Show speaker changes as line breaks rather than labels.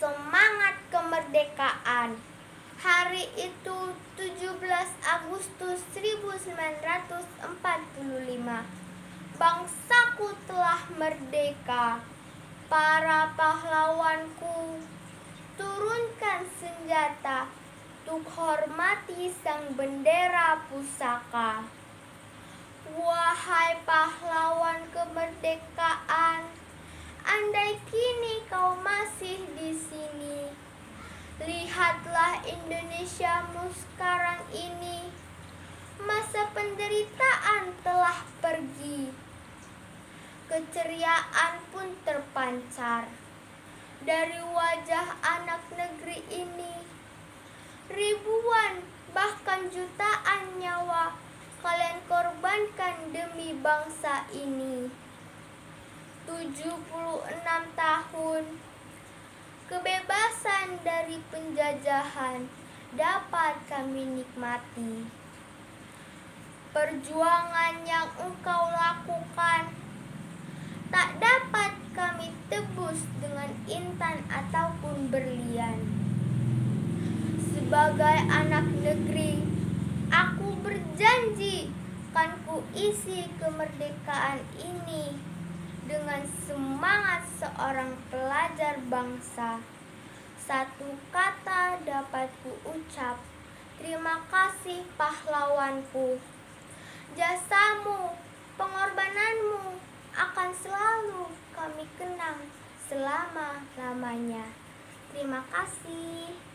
semangat kemerdekaan. Hari itu 17 Agustus 1945. Bangsaku telah merdeka. Para pahlawanku, turunkan senjata untuk hormati sang bendera pusaka. Wahai pahlawan kemerdekaan, andai kini kau masih di sini, lihatlah Indonesiamu sekarang ini. Masa penderitaan telah pergi, keceriaan pun terpancar dari wajah anak negeri ini. Ribuan bahkan jutaan nyawa kalian korbankan demi bangsa ini. 76 tahun kebebasan dari penjajahan dapat kami nikmati. Perjuangan yang engkau lakukan tak dapat kami tebus dengan intan ataupun berlian. Sebagai anak negeri, aku berjanji akan kuisi kemerdekaan ini dengan semangat seorang pelajar bangsa. Satu kata dapat kuucap, terima kasih pahlawanku. Jasamu, pengorbananmu akan selalu kami kenang selama-lamanya. Terima kasih.